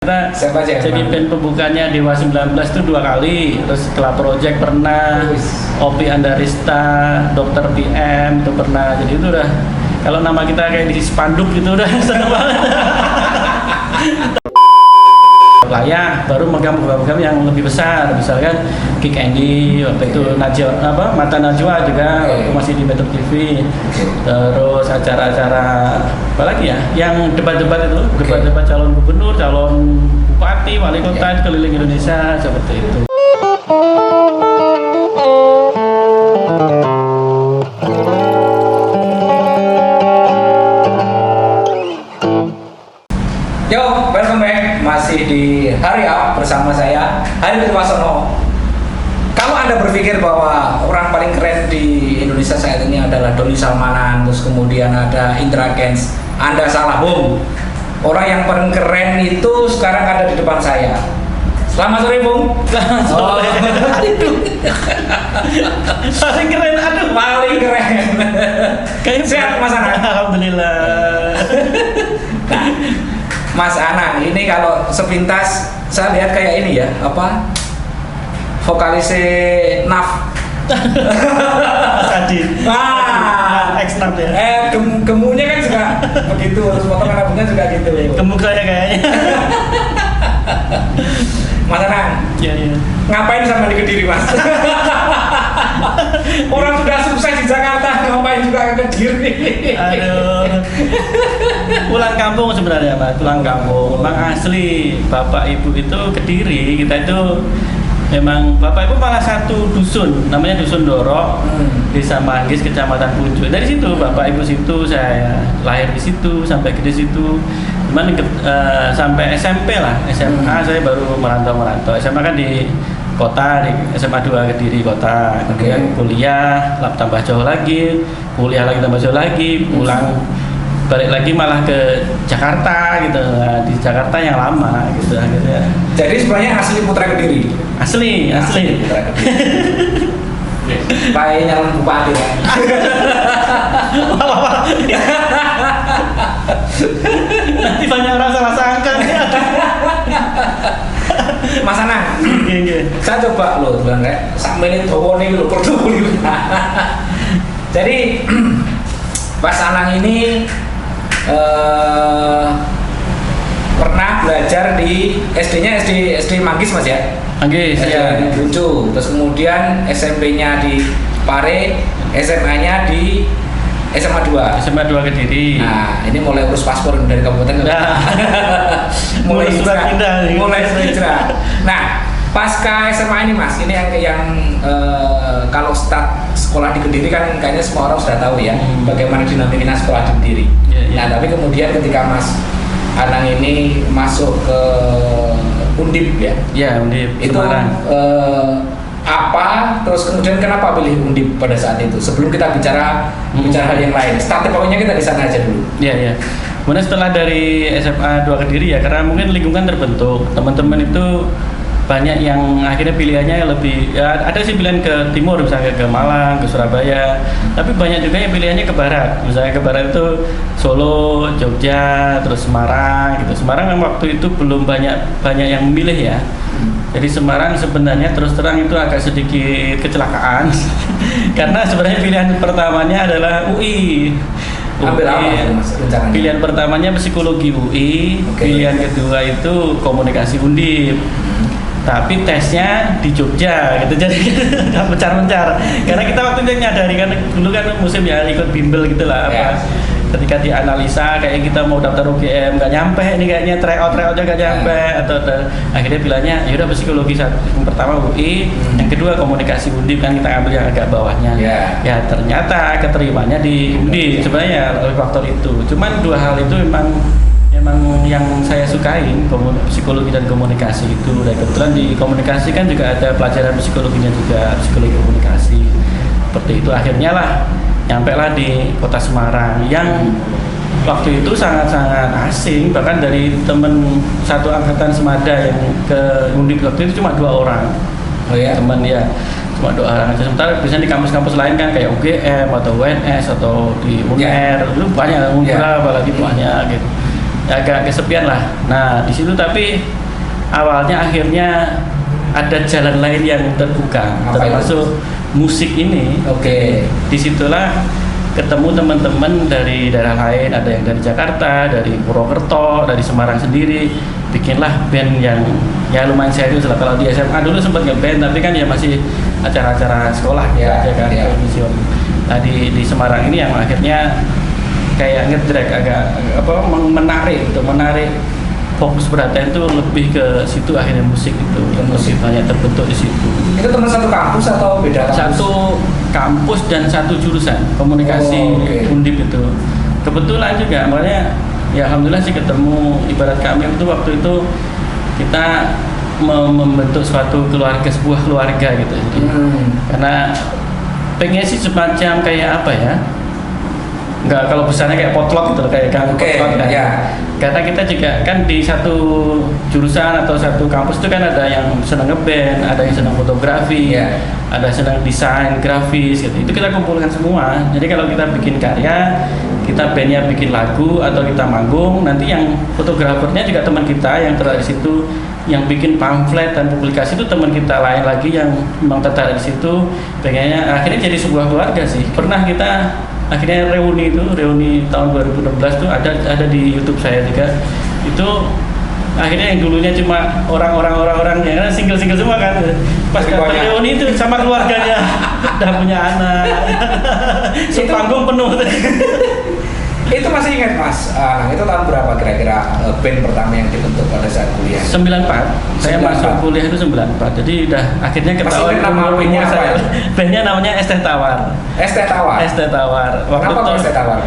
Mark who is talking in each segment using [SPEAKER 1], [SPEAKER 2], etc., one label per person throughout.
[SPEAKER 1] Kita
[SPEAKER 2] Siapa aja?
[SPEAKER 1] jadi band pembukanya Dewa 19 itu 2 kali, terus Club Project pernah, Opi Andarista, Dr. PM itu pernah. Jadi itu udah, kalau nama kita kayak di spanduk gitu udah seneng banget. Layak baru megang program yang lebih besar, misalkan Kick Andy waktu itu Najwa Mata Najwa juga waktu masih di Metro TV. Terus acara-acara apa lagi ya yang debat-debat itu, debat-debat calon gubernur, calon bupati, wali kota keliling Indonesia seperti itu.
[SPEAKER 2] Yo, welcome back. Masih di Hari Up bersama saya, Hari Primasono. Kalau Anda berpikir bahwa orang paling keren di Indonesia saat ini adalah Doni Salmanan, terus kemudian ada Indra Kents, Anda salah, Bung. Orang yang paling keren itu sekarang ada di depan saya. Selamat sore, Bung.
[SPEAKER 1] Selamat sore. Paling keren, aduh.
[SPEAKER 2] Paling keren.
[SPEAKER 1] Kayak
[SPEAKER 2] Sehat, Mas Anang?
[SPEAKER 1] Alhamdulillah.
[SPEAKER 2] Nah, Mas Anang, ini kalau sepintas saya lihat kayak ini ya, apa? Vokalisnya Naf.
[SPEAKER 1] Sadin. Ex-Naf ya.
[SPEAKER 2] Gemunya kan juga begitu, terus potongan rambutnya juga gitu.
[SPEAKER 1] Gemuk saya kayaknya.
[SPEAKER 2] Mas Anang,
[SPEAKER 1] Iya.
[SPEAKER 2] ngapain sama di Kediri, Mas? Orang sudah sukses di Jakarta, ngapain juga ke Kediri?
[SPEAKER 1] Aduh. Pulang kampung sebenarnya, Pak. Pulang kampung. Memang asli Bapak Ibu itu Kediri. Kita itu memang Bapak Ibu malah satu dusun, namanya Dusun Dorok, Desa Manggis, Kecamatan Pucuk. Dari situ Bapak Ibu situ, saya lahir di situ, sampai ke situ. Cuman sampai SMP lah, SMA saya baru merantau. SMA kan di kota, di SMA 2 Kediri kota. Kemudian kuliah, tambah jauh lagi, kuliah lagi tambah jauh lagi, pulang balik lagi malah ke Jakarta gitu. Nah, di Jakarta yang lama gitu akhirnya.
[SPEAKER 2] Jadi sebenarnya asli Putra Kediri.
[SPEAKER 1] Asli.
[SPEAKER 2] Putra Kediri. Kayak nyalon bupati ya.
[SPEAKER 1] Nanti banyak orang salah sangka nih.
[SPEAKER 2] Mas Anang, saya coba loh sebenarnya sampeyan dawa nih lho portofolio. Jadi Mas Anang ini pernah belajar di SD-nya SD Manggis, Mas ya?
[SPEAKER 1] Manggis ya.
[SPEAKER 2] Di Pucuk, terus kemudian SMP-nya di Pare, SMA-nya di SMA 2.
[SPEAKER 1] SMA 2 Kediri.
[SPEAKER 2] Nah, ini mulai urus paspor dari kabupaten.
[SPEAKER 1] Nah.
[SPEAKER 2] mulai
[SPEAKER 1] surat pindah nih.
[SPEAKER 2] Mulai hijrah. Nah, pasca SMA ini, Mas, ini yang kalau start sekolah di Kediri kan kayaknya semua orang sudah tahu ya bagaimana dinamika sekolah di Kediri.
[SPEAKER 1] Ya.
[SPEAKER 2] Nah, tapi kemudian ketika Mas Anang ini masuk ke Undip ya.
[SPEAKER 1] Ya, Undip
[SPEAKER 2] Itu
[SPEAKER 1] Semarang.
[SPEAKER 2] apa terus kemudian kenapa pilih Undip pada saat itu? Sebelum kita bicara hal yang lain. Starting pokoknya kita di sana aja dulu.
[SPEAKER 1] Iya. Kemudian setelah dari SMA 2 Kediri ya, karena mungkin lingkungan terbentuk, teman-teman itu banyak yang akhirnya pilihannya lebih ya, ada sih pilihan ke timur misalnya ke Malang, ke Surabaya, tapi banyak juga yang pilihannya ke barat, misalnya ke barat itu Solo, Jogja, terus Semarang gitu. Semarang memang waktu itu belum banyak yang memilih ya. Jadi Semarang sebenarnya terus terang itu agak sedikit kecelakaan karena sebenarnya pilihan pertamanya adalah UI.
[SPEAKER 2] Ambil apa Mas rencananya?
[SPEAKER 1] Pilihan pertamanya psikologi UI, pilihan kedua itu komunikasi Undip. Tapi tesnya di Jogja gitu, jadi kita mencar-mencar karena kita waktu itu nyadari kan dulu kan musim ya ikut bimbel gitu lah apa. Ketika dianalisa kayak kita mau daftar UGM nggak nyampe ini kayaknya tryoutnya nggak nyampe atau akhirnya bilangnya yaudah psikologi yang pertama UI, yang kedua komunikasi Undip kan kita ambil yang agak bawahnya. Ya ternyata keterimanya di Undip sebenarnya oleh faktor itu. Cuman dua hal itu memang yang saya sukain, psikologi dan komunikasi itu. Dan kebetulan di komunikasi kan juga ada pelajaran psikologinya juga, psikologi komunikasi. Seperti itu akhirnya lah nyampe lah di kota Semarang yang waktu itu sangat-sangat asing, bahkan dari temen satu angkatan Semada yang ke Undip waktu itu cuma 2 orang.
[SPEAKER 2] Oh ya?
[SPEAKER 1] Teman ya, cuma 2 orang aja. Sementara biasanya di kampus-kampus lain kan kayak UGM atau UNS atau di UNR itu banyak, apalagi banyak gitu. agak kesepian lah. Nah di situ tapi awalnya akhirnya ada jalan lain yang terbuka, termasuk musik ini.
[SPEAKER 2] Oke.
[SPEAKER 1] Disitulah ketemu teman-teman dari daerah lain, ada yang dari Jakarta, dari Purwokerto, dari Semarang sendiri, bikinlah band yang ya lumayan serius lah. Kalau di SMA dulu sempat nge-band, tapi kan ya masih acara-acara sekolah
[SPEAKER 2] ya,
[SPEAKER 1] aja kan, mission. Nah di Semarang ini yang akhirnya kayak ngedrag agak menarik fokus perhatian itu lebih ke situ, akhirnya musik itu musik banyak terbentuk di situ.
[SPEAKER 2] Itu teman satu kampus atau beda kampus?
[SPEAKER 1] Satu kampus dan satu jurusan komunikasi Undip itu. Kebetulan juga makanya ya alhamdulillah sih ketemu, ibarat kami itu waktu itu kita membentuk suatu keluarga, sebuah keluarga gitu. Jadi, karena pengen sih semacam kayak apa ya? Enggak, kalau besarnya kayak potlot gitu, kayak potlot kan. Ya. Karena kita juga kan di satu jurusan atau satu kampus itu kan ada yang senang ngeband, ada yang senang fotografi, ada yang senang desain grafis gitu. Itu kita kumpulkan semua. Jadi kalau kita bikin karya, kita bandnya bikin lagu atau kita manggung, nanti yang fotografernya juga teman kita yang terlibat di situ, yang bikin pamflet dan publikasi itu teman kita lain lagi yang memang tertarik di situ. Pengennya akhirnya jadi sebuah keluarga sih. Pernah kita akhirnya reuni tahun 2016 tuh ada di YouTube saya juga. Itu akhirnya yang dulunya cuma orang yang kan single semua kan, pas reuni itu sama keluarganya udah punya anak. Sepanggung penuh.
[SPEAKER 2] Itu masih ingat Mas, itu tahun berapa kira-kira band pertama yang dibentuk pada saat kuliah?
[SPEAKER 1] 94. Saya masuk kuliah itu 94. Jadi udah akhirnya ketahuan
[SPEAKER 2] nama bandnya apa?
[SPEAKER 1] Bandnya namanya Es Teh Tawar.
[SPEAKER 2] Es Teh Tawar.
[SPEAKER 1] Es Teh Tawar. Waktu
[SPEAKER 2] kenapa
[SPEAKER 1] itu
[SPEAKER 2] Es Teh Tawar?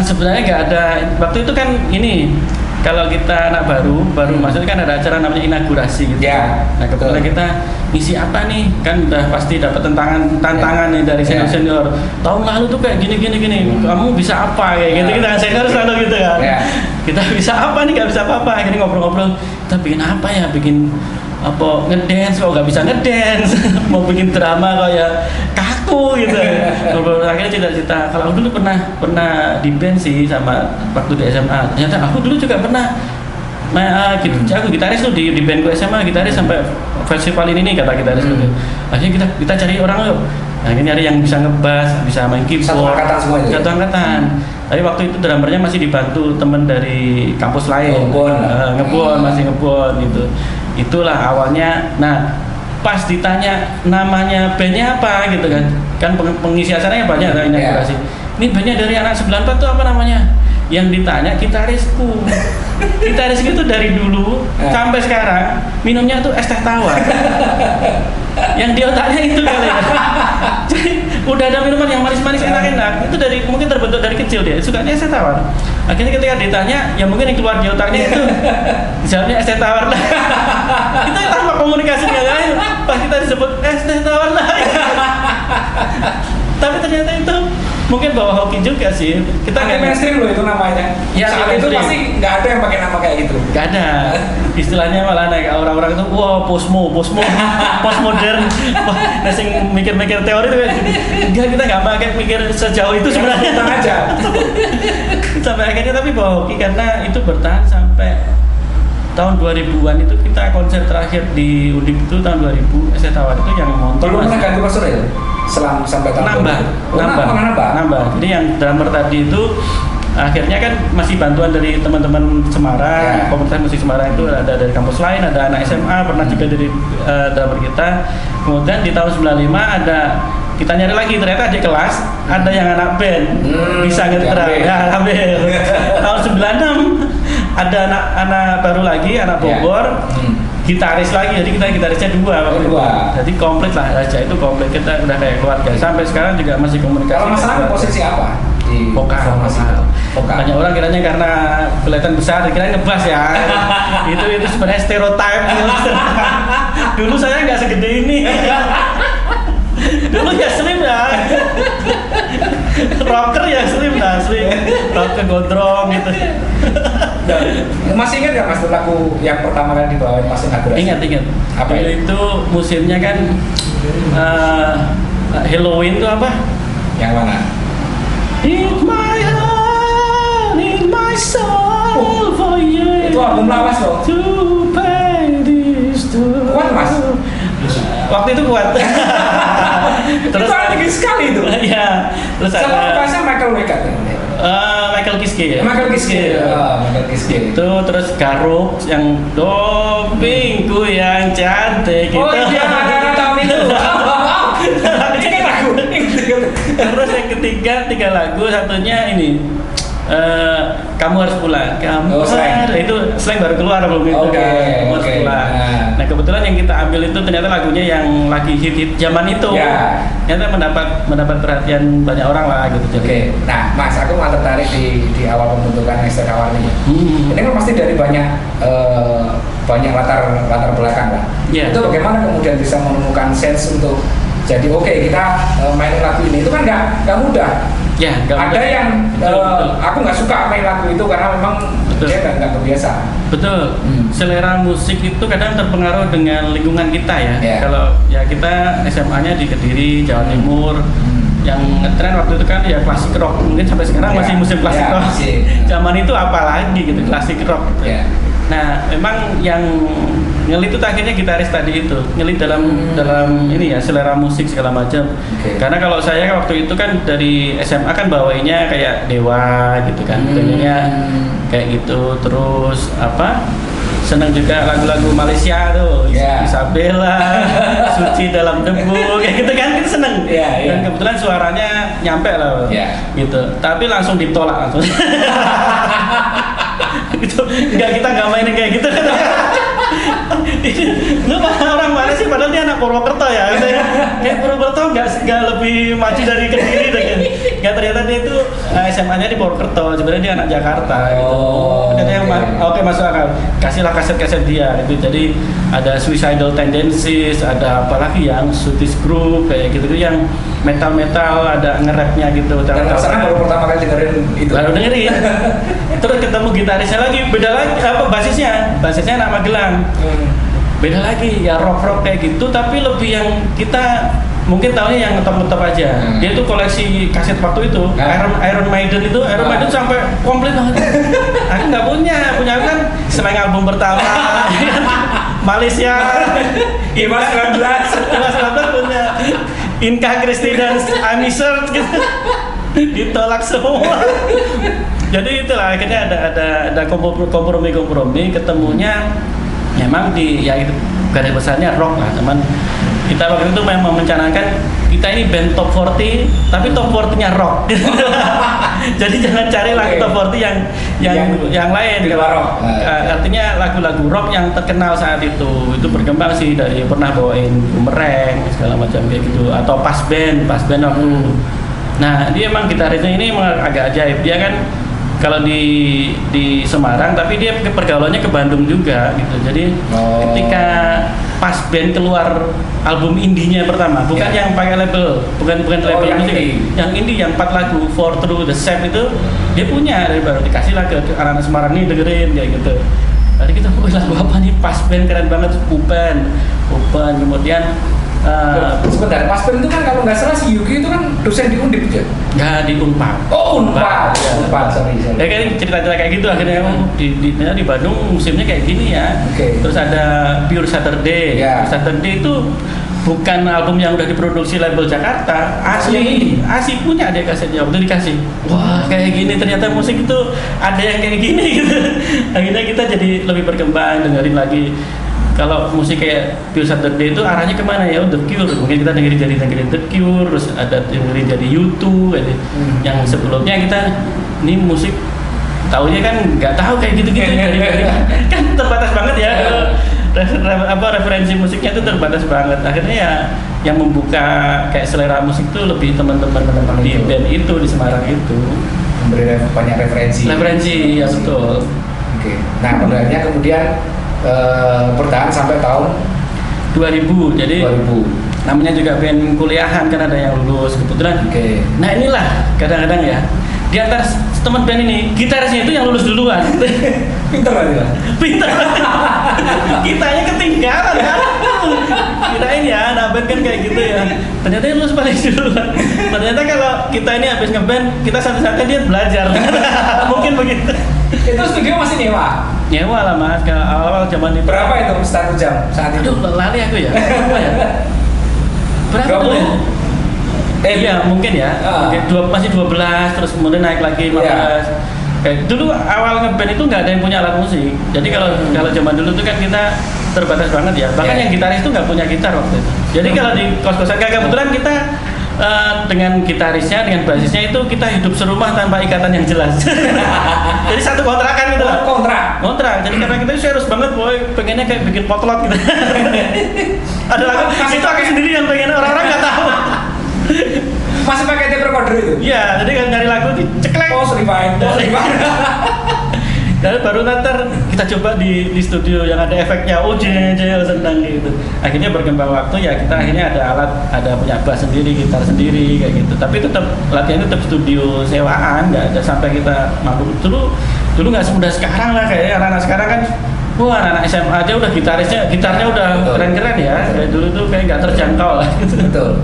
[SPEAKER 1] Sebenarnya nggak ada. Waktu itu kan ini, kalau kita anak baru masuk kan ada acara namanya inaugurasi gitu.
[SPEAKER 2] Ya,
[SPEAKER 1] nah kebetulan kita ngisi apa nih, kan udah pasti dapat tantangan nih dari senior. Tahun lalu tuh kayak gini. Kamu bisa apa kayak gitu. Kita kan senior selalu gitu kan. Kita bisa apa nih, nggak bisa apa-apa. Akhirnya ngobrol-ngobrol, kita bikin apa ya, bikin apa, ngedance kok nggak bisa ngedance. Mau bikin drama kok ya kaku gitu. Akhirnya cita-cita, kalau aku dulu pernah di band sih sama waktu di SMA. Ternyata aku dulu juga pernah aku gitaris tuh di bandku SMA, gitaris sampai festival ini kata gitaris gitu. Akhirnya kita cari orang yuk. Nah ini nyari yang bisa ngebass, bisa main keyboard.
[SPEAKER 2] Satu angkatan semua itu.
[SPEAKER 1] Satu angkatan. Tapi waktu itu drummernya masih dibantu teman dari kampus lain. Masih ngebon gitu. Itulah awalnya. Nah pas ditanya namanya bandnya apa gitu kan pengisi acaranya banyak kan inaugurasi. Ini bandnya dari anak 94 tuh apa namanya? Yang ditanya gitarisku. Gitarisku itu dari dulu sampai sekarang minumnya tuh es teh tawar. Yang di otaknya itu kali ya. Jadi udah ada minuman yang manis-manis enak-enak, itu dari mungkin terbentuk dari kecil dia sukanya es teh tawar. Akhirnya ketika ditanya, ya mungkin yang keluar di otaknya itu jawabnya es teh tawar lah. Kita tanpa komunikasi dengan lain, pas kita disebut es teh tawar lah. Tapi ternyata itu mungkin bawa hoki juga sih. Kita
[SPEAKER 2] nggak mainstream loh itu namanya.
[SPEAKER 1] Ya,
[SPEAKER 2] saat itu pasti nggak ada yang pakai nama kayak gitu.
[SPEAKER 1] Nggak ada. Istilahnya malah naik orang-orang itu, wah postmodern. Nasi mikir-mikir teori itu kayak enggak, kita nggak pakai mikir sejauh itu sebenarnya.
[SPEAKER 2] Tenang aja.
[SPEAKER 1] Sampai akhirnya tapi bawa hoki karena itu bertahan sampai tahun 2000-an itu kita konser terakhir di Undip itu tahun 2000 Es Teh Tawar itu yang nonton.
[SPEAKER 2] Belum pernah ganti personil? Sampai tahun
[SPEAKER 1] nambah. Jadi yang drummer tadi itu akhirnya kan masih bantuan dari teman-teman Semarang, komunitas musik Semarang itu ada dari kampus lain, ada anak SMA pernah juga dari drummer kita. Kemudian di tahun 95 ada kita nyari lagi, ternyata di kelas ada yang anak band bisa ngetram ya ambil. Tahun 96 ada anak baru lagi, anak Bogor. Gitaris lagi, jadi kita gitarisnya dua waktu itu. Jadi komplit lah aja, itu komplit, kita udah kayak keluarga. Sampai sekarang juga masih komunikasi.
[SPEAKER 2] Kalau masalah posisi apa? Di
[SPEAKER 1] vokal. Banyak orang kiranya karena kelihatan besar, dikira ngebas ya. itu sebenarnya stereotype. Dulu saya nggak segede ini. Dulu ya slim ya. Rocker ya slim rocker gondrong gitu.
[SPEAKER 2] Masih ingat nggak Mas lagu yang pertama kali dibawain pas inaugurasi?
[SPEAKER 1] Ingat. Apa itu musimnya kan Halloween itu apa?
[SPEAKER 2] Yang mana?
[SPEAKER 1] In my heart, in my soul. Oh iya.
[SPEAKER 2] Itu album lawas loh.
[SPEAKER 1] To pay this to-
[SPEAKER 2] Kuat, Mas?
[SPEAKER 1] Waktu itu kuat.
[SPEAKER 2] Terus itu aneh sekali itu.
[SPEAKER 1] Iya. Terus
[SPEAKER 2] Sama
[SPEAKER 1] ada
[SPEAKER 2] bahasa Michael Wekat.
[SPEAKER 1] Michael Kiske ya.
[SPEAKER 2] Michael Kiske. Michael Kiske.
[SPEAKER 1] Itu terus Garuk yang dopingku yang cantik gitu.
[SPEAKER 2] Oh iya, ada tahun itu. Ini kan lagu.
[SPEAKER 1] Terus yang ketiga 3 lagu, satunya ini kamu harus pulang. Kamu
[SPEAKER 2] Slang.
[SPEAKER 1] itu slang baru keluar belum itu
[SPEAKER 2] Oke,
[SPEAKER 1] kamu harus
[SPEAKER 2] oke.
[SPEAKER 1] pulang. Nah kebetulan yang kita ambil itu ternyata lagunya yang lagi hit zaman itu.
[SPEAKER 2] Ya.
[SPEAKER 1] Ternyata mendapat perhatian banyak orang lah gitu.
[SPEAKER 2] Oke, nah Mas, aku mau tertarik di awal pembentukan Nextek Awal ini. Ini kan pasti dari banyak latar belakang lah.
[SPEAKER 1] Iya.
[SPEAKER 2] Itu bagaimana kemudian bisa menemukan sense untuk jadi oke, kita mainin lagu ini. Itu kan nggak mudah.
[SPEAKER 1] Ya,
[SPEAKER 2] Ada yang
[SPEAKER 1] betul.
[SPEAKER 2] aku nggak suka main lagu itu karena memang
[SPEAKER 1] Betul.
[SPEAKER 2] dia nggak kebiasa.
[SPEAKER 1] Betul. Selera musik itu kadang terpengaruh dengan lingkungan kita ya.
[SPEAKER 2] Yeah.
[SPEAKER 1] Kalau ya kita SMA-nya di Kediri, Jawa Timur. Yang ngetren waktu itu kan ya klasik rock. Mungkin sampai sekarang
[SPEAKER 2] Yeah.
[SPEAKER 1] masih musim klasik
[SPEAKER 2] Yeah,
[SPEAKER 1] rock.
[SPEAKER 2] masih.
[SPEAKER 1] Zaman itu apalagi gitu, klasik rock gitu.
[SPEAKER 2] Yeah.
[SPEAKER 1] Nah, memang yang ngelit itu akhirnya gitaris tadi itu. Ngelit dalam ini ya selera musik segala macam.
[SPEAKER 2] Oke.
[SPEAKER 1] Karena kalau saya waktu itu kan dari SMA kan bawainnya kayak Dewa gitu kan. Pengennya kayak gitu, terus apa? Seneng juga lagu-lagu Malaysia tuh,
[SPEAKER 2] Yeah.
[SPEAKER 1] Isabella, Suci dalam debu, kayak gitu kan kita seneng.
[SPEAKER 2] Yeah, yeah.
[SPEAKER 1] Dan kebetulan suaranya nyampe lah,
[SPEAKER 2] Yeah.
[SPEAKER 1] gitu. Tapi langsung ditolak langsung. Gitu. Kita nggak mainin kayak gitu. Lu orang mana sih? Padahal dia anak Purwokerto ya. Kayak Purwokerto nggak lebih maju dari Kediri deh. Nggak, ternyata dia itu SMA-nya di Purwokerto. Sebenarnya dia anak Jakarta.
[SPEAKER 2] Oh,
[SPEAKER 1] Gitu. Yang oke masuk akal. Kasihlah kaset-kaset dia. Itu jadi ada Suicidal Tendencies, ada apalagi yang Sutis Group kayak gitu yang metal-metal, ada nge-rapnya gitu.
[SPEAKER 2] Dan sana baru pertama kali dengerin itu.
[SPEAKER 1] Baru dengerin. Terus ketemu gitarisnya lagi, beda lagi apa basisnya anak Magelang. Beda lagi ya rock kayak gitu, tapi lebih yang kita mungkin tahunya yang ngetop aja. Dia tuh koleksi kaset waktu itu. Iron Maiden sampai komplit banget. Aku nggak punya aku kan selain album pertama. Malaysia,
[SPEAKER 2] Imas 19
[SPEAKER 1] punya Inka Kristi dan Amiser gitu. Ditolak semua. Jadi itulah akhirnya ada kompromi ketemunya memang di ya itu garis besarnya rock lah, teman. Kita waktu itu memang mencanangkan kita ini band top 40 tapi top 40-nya rock. Jadi jangan cari lagu top 40 yang lain.
[SPEAKER 2] Rock.
[SPEAKER 1] Artinya lagu-lagu rock yang terkenal saat itu berkembang sih, dari pernah bawain Bumerang segala macam kayak gitu, atau pas band waktu. Nah, dia emang gitarisnya ini emang agak ajaib. Dia kan kalau di Semarang tapi dia pergaulannya ke Bandung juga gitu. Jadi ketika pas band keluar album indinya pertama, bukan yang pakai label, bukan label musik, yang indie yang 4 lagu, For Through the Sap itu dia punya, dari baru dikasih lah ke anak-anak Semarang nih dengerin kayak gitu. Tadi kita lagu apa nih, pas band keren banget, Upan kemudian
[SPEAKER 2] sebentar, Mas Ben itu kan kalau nggak salah si Yuki itu kan dosen di Undip ya?
[SPEAKER 1] nggak di Unpad.
[SPEAKER 2] Oh Unpad, sorry.
[SPEAKER 1] Ya kayak cerita-cerita kayak gitu akhirnya di Bandung musimnya kayak gini ya. Terus ada Pure Saturday. Pure Saturday itu bukan album yang udah diproduksi label Jakarta, asli punya, ada kasetnya waktu dikasih. Wah kayak gini ternyata musik itu ada yang kayak gini gitu. Akhirnya kita jadi lebih berkembang, dengerin lagi. Kalau musik kayak Pure Saturday itu arahnya kemana ya? The Cure, mungkin kita dengerin The Cure, terus ada dengerin jadi U2 gitu. Yang sebelumnya kita ini musik taunya kan nggak tahu kayak gitu-gitu kan terbatas banget ya. Referensi musiknya itu terbatas banget. Akhirnya ya yang membuka kayak selera musik itu lebih teman-teman di band itu di Semarang itu.
[SPEAKER 2] Memberi banyak referensi.
[SPEAKER 1] Ya betul.
[SPEAKER 2] Oke. Nah pada akhirnya kemudian bertahan sampai tahun
[SPEAKER 1] 2000. Jadi
[SPEAKER 2] 2000.
[SPEAKER 1] namanya juga band kuliahan kan, ada yang lulus kebetulan. Nah inilah kadang-kadang ya di antara teman band ini gitarisnya itu yang lulus duluan.
[SPEAKER 2] Pinter berarti lah.
[SPEAKER 1] Kitanya ketinggalan kan. Kirain ya anak band kan kayak gitu ya. Ternyata lu paling dulu. Ternyata kalau kita ini habis ngeband, kita satu-satunya dia belajar. Mungkin begitu.
[SPEAKER 2] Itu studio masih nyewa?
[SPEAKER 1] Nyewa lah mas, kalau awal zaman itu.
[SPEAKER 2] Berapa itu 1 jam saat itu?
[SPEAKER 1] Aduh, lali aku ya. Berapa ya? Berapa dulu ya? Iya mungkin ya. Mungkin masih 12, terus kemudian naik lagi 15.
[SPEAKER 2] Iya.
[SPEAKER 1] Dulu awal ngeband itu nggak ada yang punya alat musik. Jadi kalau zaman dulu tuh kan kita terbatas banget ya. Bahkan yang gitaris itu nggak punya gitar waktu itu. Jadi kalau di kos-kosan kebetulan kita dengan gitarisnya, dengan basisnya itu kita hidup serumah tanpa ikatan yang jelas. Jadi satu kontrakan gitu lah. Kontrak. Jadi karena kita serius banget, boy, pengennya kayak bikin potlot gitu. Ada lagu itu aku sendiri yang pengennya orang-orang nggak tahu.
[SPEAKER 2] Masih pakai tape recorder itu?
[SPEAKER 1] Iya, jadi kan nyari lagu diceklek.
[SPEAKER 2] Rewind.
[SPEAKER 1] Dan baru nanti kita coba di studio yang ada efeknya, senang gitu. Akhirnya berkembang waktu ya kita akhirnya ada alat, ada punya bass sendiri, gitar sendiri kayak gitu. Tapi tetap latihan tetap studio sewaan, nggak ada sampai kita mampu. Dulu nggak semudah sekarang lah, kayaknya anak-anak sekarang kan. Wah, anak SMA aja udah gitarnya udah keren-keren ya. Kayak dulu tuh kayak nggak terjangkau lah. Gitu.
[SPEAKER 2] Betul.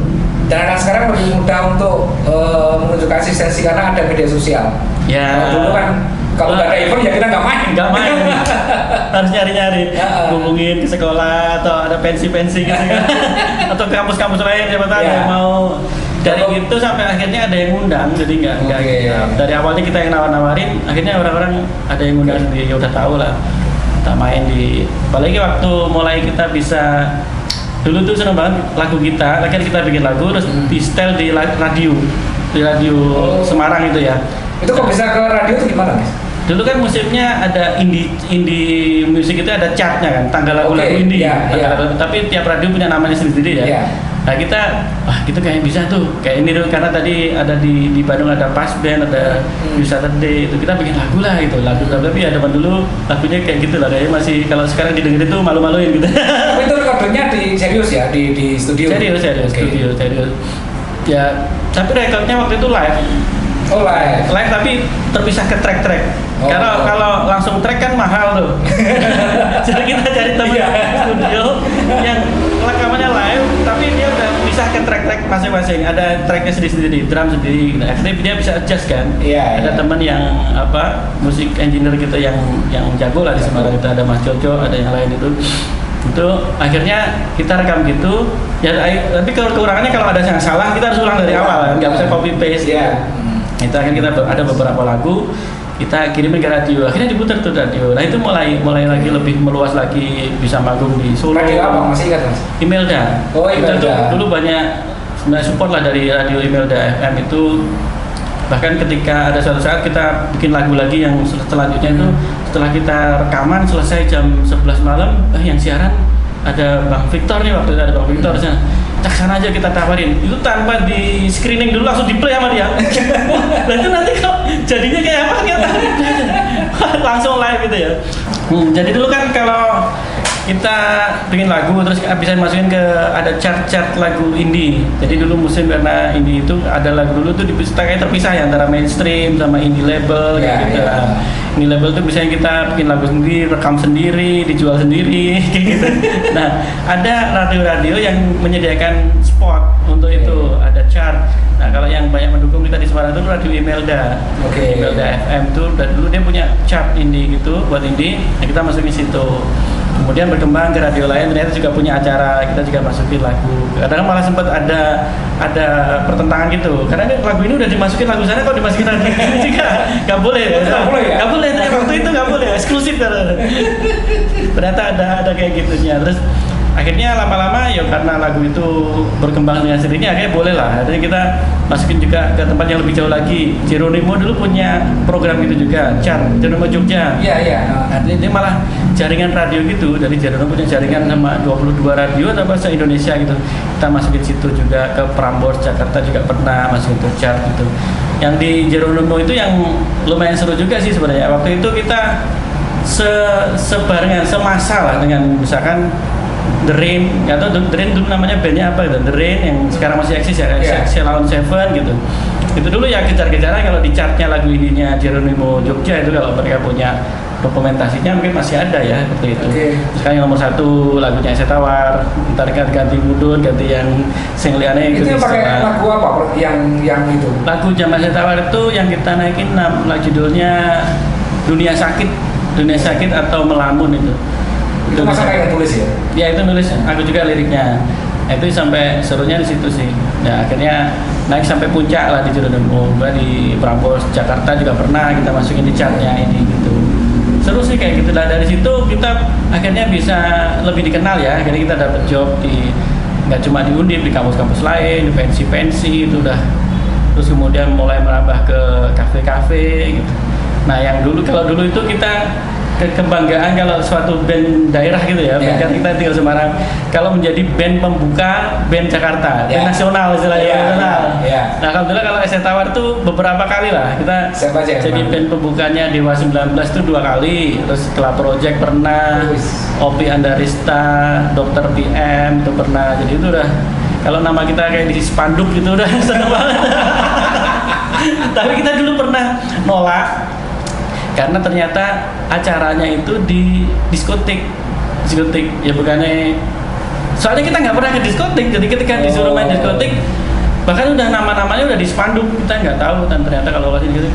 [SPEAKER 2] Dan anak sekarang lebih mudah untuk menunjukkan asistensi karena ada media sosial.
[SPEAKER 1] Ya.
[SPEAKER 2] Kalau dulu kan kalau nggak ada event ya kita nggak main.
[SPEAKER 1] Harus nyari-nyari, hubungin ke sekolah atau ada pensi-pensi gitu kan. Atau ke kampus-kampus lain siapa tahu yang mau. Dari itu sampai akhirnya ada yang ngundang, jadi nggak dari awalnya kita yang nawarin, akhirnya orang-orang ada yang ngundang sendiri, ya udah tahu lah. Kita main apalagi waktu mulai kita bisa. Dulu tuh seneng banget lagu kita, akhirnya kita bikin lagu terus di setel di radio Semarang itu ya.
[SPEAKER 2] Itu kok bisa ke radio itu gimana, Mas?
[SPEAKER 1] Dulu kan musiknya ada indie musik itu ada chartnya kan, tanggal lagu-lagu indie. Tapi tiap radio punya namanya sendiri ya. Nah kita, gitu kayak bisa tuh, kayak ini tuh karena tadi ada di Bandung ada Pas Band, ada You Saturday, itu kita bikin lagu lah gitu, tapi ya depan dulu lagunya kayak gitu lah, kayaknya masih kalau sekarang didengar itu malu-maluin gitu.
[SPEAKER 2] Tapi itu rekordernya di serius ya, di studio?
[SPEAKER 1] Serius, studio serius. Ya, tapi rekodnya waktu itu live.
[SPEAKER 2] Oh live
[SPEAKER 1] tapi terpisah ke track-track. Kalau langsung track kan mahal tuh. Jadi kita cari teman studio yang rekamannya live, tapi dia udah pisah ke track-track masing-masing. Ada tracknya sendiri-sendiri, drum sendiri. Nah, akhirnya dia bisa adjust kan. Ada teman yang musik engineer kita yang jago lah di Semarang. Kita ada Mas Jojo, ada yang lain itu akhirnya kita rekam gitu ya. Tapi kekurangannya kalau ada yang salah kita harus ulang dari awal, nggak bisa copy paste. Itu akhirnya kita ada beberapa lagu kita kirimin ke radio, akhirnya diputar tuh radio. Nah itu mulai lagi lebih meluas lagi, bisa manggung di Solo.
[SPEAKER 2] Radio apa masih ingat Mas?
[SPEAKER 1] Imelda. Kita dulu banyak sebenarnya support lah dari radio Imelda FM itu. Bahkan ketika ada suatu saat kita bikin lagu lagi yang selanjutnya itu setelah kita rekaman selesai jam 11 malam, yang siaran ada Bang Victor nih, waktu itu ada Bang Victor sana. Cak sana aja kita tawarin, itu tanpa di screening dulu langsung di play sama dia. Nah itu nanti kok jadinya kayak apa kita langsung live gitu ya. Jadi dulu kan kalau kita bikin lagu terus bisa masukin ke ada chart lagu indie. Jadi dulu musim karena indie itu ada lagu dulu tuh kayak terpisah ya antara mainstream sama indie label kayak gitu. Indie label tuh bisa kita bikin lagu sendiri, rekam sendiri, dijual sendiri kayak gitu. Nah, ada radio-radio yang menyediakan spot untuk itu, ada chart. Nah, kalau yang banyak mendukung kita di Semarang itu radio Imelda. Imelda FM tuh dan dulu dia punya chart indie gitu buat indie. Nah, kita masukin situ. Kemudian berkembang ke radio lain, ternyata juga punya acara, kita juga masukin lagu. Kadang malah sempat ada pertentangan gitu. Karena ini lagu ini udah dimasukin lagu sana, kok dimasukin radio ini juga nggak boleh. Nggak boleh. Waktu itu nggak boleh, eksklusif ternyata ada kayak gitunya. Terus akhirnya lama-lama ya karena lagu itu berkembang dengan sendirinya, akhirnya boleh lah. Akhirnya kita masukin juga ke tempat yang lebih jauh lagi. Jeronimo dulu punya program gitu juga, Jeronimo Jogja. Artinya dia malah jaringan radio gitu, dari Jeronimo punya jaringan sama 22 radio atau bahasa Indonesia gitu. Kita masukin situ juga, ke Prambors Jakarta juga pernah masukin ke chart gitu. Yang di Jeronimo itu yang lumayan seru juga sih sebenarnya. Waktu itu kita sebarengan, semasa lah dengan misalkan The Rain, atau The Rain dulu namanya bandnya apa gitu, The Rain yang sekarang masih eksis ya, Ceylon Seven gitu. Itu dulu ya kejar-kejaran kalau di chartnya lagu ininya Jeronimo Jogja itu kalau mereka punya dokumentasinya mungkin masih ada ya seperti itu.
[SPEAKER 2] Oke.
[SPEAKER 1] Sekarang yang nomor 1 lagunya Esa Tawar, ntar ganti Mudun, ganti yang sing liyane
[SPEAKER 2] Itu yang pakai lagu apa? Yang itu?
[SPEAKER 1] lagu Jaman Esa Tawar itu yang kita naikin judulnya Dunia Sakit atau Melamun itu.
[SPEAKER 2] Itu masa kayak tulis ya?
[SPEAKER 1] Ya itu nulis, aku juga liriknya. Itu sampai serunya di situ sih. Ya akhirnya naik sampai puncak lah di Jeronimo, di Prambors Jakarta juga pernah kita masukin di chartnya ini gitu. Seru sih kayak gitu lah, dari situ kita akhirnya bisa lebih dikenal ya. Akhirnya kita dapat job di nggak cuma di Undip, di kampus-kampus lain, di pensi-pensi itu udah. Terus kemudian mulai merambah ke kafe-kafe gitu. Nah yang kalau dulu itu kita kebanggaan kalau suatu band daerah gitu ya,
[SPEAKER 2] Yeah.
[SPEAKER 1] kan kita tinggal Semarang, kalau menjadi band pembuka band Jakarta, band
[SPEAKER 2] Yeah.
[SPEAKER 1] nasional istilahnya.
[SPEAKER 2] Yeah,
[SPEAKER 1] nasional.
[SPEAKER 2] yeah.
[SPEAKER 1] Nah alhamdulillah kalau Esa Tawar tuh beberapa kali lah kita
[SPEAKER 2] Siapa aja yang
[SPEAKER 1] jadi
[SPEAKER 2] pernah?
[SPEAKER 1] band pembukanya Dewa 19 itu 2 kali, terus Club Project pernah,
[SPEAKER 2] Wis.
[SPEAKER 1] Opi Andarista, Dr. PM itu pernah, jadi itu udah kalau nama kita kayak di spanduk gitu udah seneng banget. Tapi kita dulu pernah nolak karena ternyata acaranya itu di diskotik ya bukannya, soalnya kita nggak pernah ke diskotik, jadi ketika disuruh main diskotik bahkan udah nama-namanya udah di spanduk, kita nggak tahu, dan ternyata kalau lokasi gitu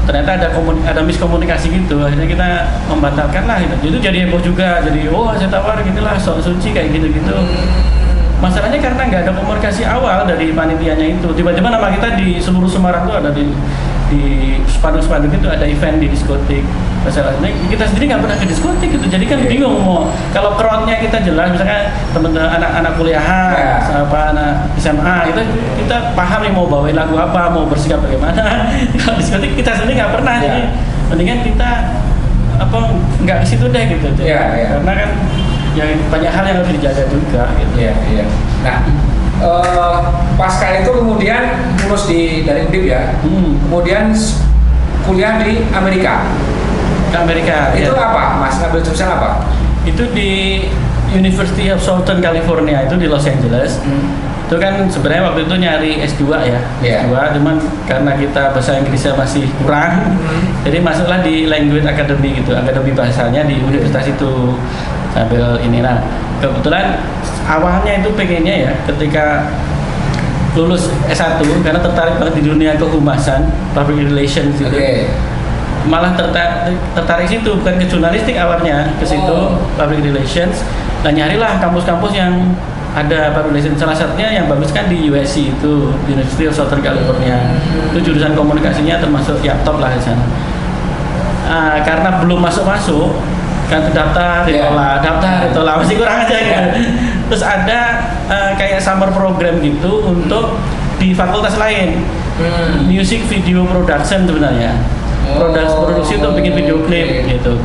[SPEAKER 1] ternyata ada miskomunikasi gitu, akhirnya kita membatalkan lah gitu. Itu jadi heboh juga, jadi Esa Tawar ginilah sok suci kayak gitu-gitu. Masalahnya karena nggak ada komunikasi awal dari panitianya itu, tiba-tiba nama kita di seluruh Semarang tuh ada di spanduk-spanduk itu ada event di diskotik. Masalahnya kita sendiri nggak pernah ke diskotik gitu, jadi kan bingung mau kalau crowdnya kita jelas, misalkan teman-teman anak-anak kuliahan, apa anak SMA itu kita paham nih mau bawain lagu apa, mau bersikap bagaimana. Kalau diskotik kita sendiri nggak pernah, jadi mendingan kita nggak ke situ deh gitu. Karena kan ya banyak hal yang harus dijaga juga gitu.
[SPEAKER 2] Iya. Nah, pasca itu kemudian lulus dari Undip ya. Kemudian kuliah di Amerika.
[SPEAKER 1] Ke Amerika.
[SPEAKER 2] Itu
[SPEAKER 1] ya.
[SPEAKER 2] apa, Mas? Ngambil jurusan apa?
[SPEAKER 1] Itu di University of Southern California, itu di Los Angeles. Itu kan sebenarnya waktu itu nyari S2 ya. S2, cuman karena kita bahasa Inggrisnya masih kurang, jadi masuklah di Language Academy gitu, akademi bahasanya di universitas itu. Sambil inilah, kebetulan awalnya itu pengennya ya ketika lulus S1 karena tertarik banget di dunia kehumasan, public relations gitu. Malah tertarik situ, bukan ke jurnalistik awalnya, ke situ public relations. Dan nyarilah kampus-kampus yang ada public relations. Salah satunya yang bagus kan di USC itu, University of Southern California. Itu jurusan komunikasinya termasuk ya top lah di sana. Karena belum masuk kan daftar ditolak masih kurang aja gitu. Terus ada kayak summer program gitu untuk di fakultas lain, music video production sebenarnya, produksi untuk bikin video klip gitu.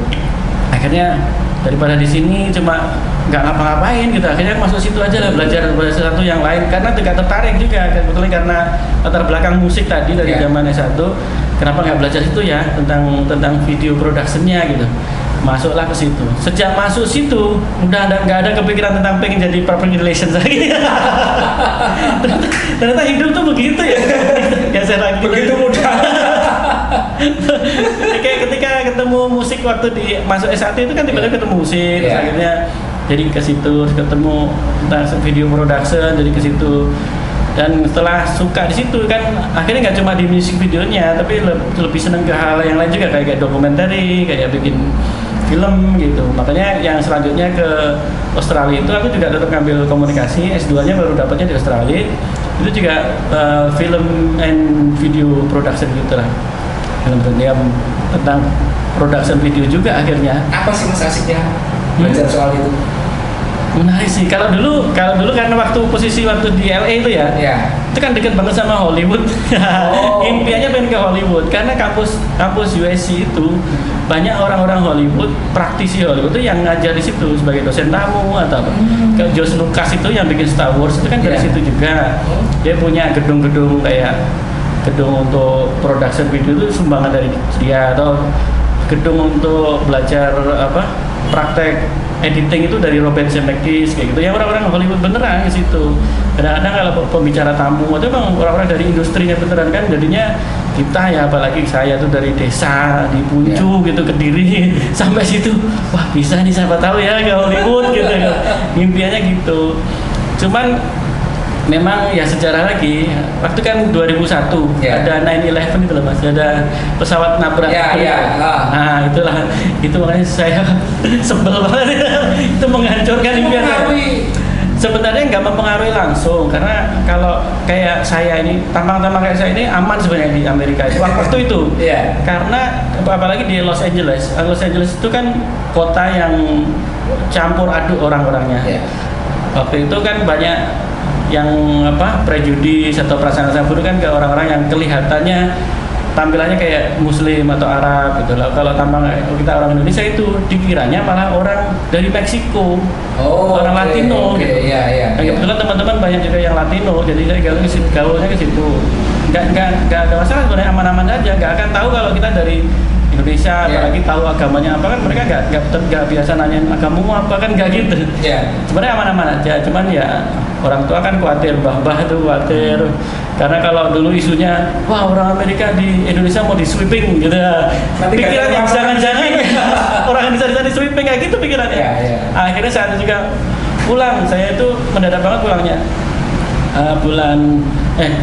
[SPEAKER 1] Akhirnya daripada di sini cuma nggak ngapa-ngapain gitu, akhirnya masuk situ aja lah, belajar sesuatu yang lain karena tidak tertarik juga kebetulan karena latar belakang musik tadi dari zaman S1. Kenapa nggak belajar itu ya tentang video productionnya gitu. Masuklah ke situ. Sejak masuk situ udah nggak ada kepikiran tentang pengen jadi public relations lagi. ternyata hidup tuh begitu ya. Geser lagi.
[SPEAKER 2] Begitu mudah.
[SPEAKER 1] Kayak ketika ketemu musik waktu masuk S1 itu kan tiba-tiba ketemu musik, terus akhirnya jadi ke situ, terus ketemu tentang video production, jadi ke situ. Dan setelah suka di situ kan akhirnya nggak cuma di musik videonya, tapi lebih seneng ke hal yang lain juga, kayak dokumenter, kayak bikin film gitu. Makanya yang selanjutnya ke Australia itu aku juga tetap ngambil komunikasi, S2-nya baru dapatnya di Australia. Itu juga film and video production gitu lah. Film tentang production video juga akhirnya.
[SPEAKER 2] Apa sih Mas asiknya belajar soal itu?
[SPEAKER 1] Menarik sih. Kalau dulu karena posisi waktu di LA itu ya. Itu kan dekat banget sama Hollywood. Impiannya pengen ke Hollywood karena kampus USC itu banyak orang-orang Hollywood, praktisi Hollywood itu yang ngajar di situ sebagai dosen tamu atau apa. Kayak George Lucas itu yang bikin Star Wars itu kan dari situ juga. Dia punya gedung-gedung kayak gedung untuk production video itu sumbangan dari dia, atau gedung untuk belajar praktek editing itu dari Robert Zemeckis kayak gitu ya, orang-orang Hollywood beneran ke situ. Kadang-kadang kalau pembicara tamu itu emang orang-orang dari industrinya beneran kan, jadinya kita ya apalagi saya tuh dari desa di Puncu gitu Kediri sampai situ, wah bisa nih siapa tahu ya ke Hollywood gitu kan. Impiannya gitu. Cuman memang ya sejarah lagi, waktu kan 2001 ada 9/11 itu loh Mas, ada pesawat nabrak nah itulah, itu makanya saya sebel banget itu menghancurkan impian saya. Sebenarnya nggak mempengaruhi langsung, karena kalau kayak saya ini, tampang-tampang kayak saya ini aman sebenarnya di Amerika itu waktu itu. Karena apalagi di Los Angeles itu kan kota yang campur aduk orang-orangnya. Waktu itu kan banyak yang prejudis atau prasangka buruk kan ke orang-orang yang kelihatannya tampilannya kayak Muslim atau Arab gitu. Kalau tampang kita orang Indonesia itu dikiranya malah orang dari Meksiko, orang Latino gitu. Kebetulan teman-teman banyak juga yang Latino, jadi saya gaulnya ke situ. Nggak ada masalah sebenarnya, aman-aman aja. Nggak akan tahu kalau kita dari Indonesia, apalagi tahu agamanya apa kan, mereka nggak biasa nanyain agamamu apa kan, nggak gitu. Sebenarnya aman-aman aja, cuman ya orang tua kan khawatir, mbah-mbah tuh khawatir, karena kalau dulu isunya wah orang Amerika di Indonesia mau di sweeping gitu ya, pikirannya jangan-jangan orang Indonesia di sweeping kayak gitu pikirannya. Akhirnya saat itu juga pulang, saya itu mendadak banget pulangnya.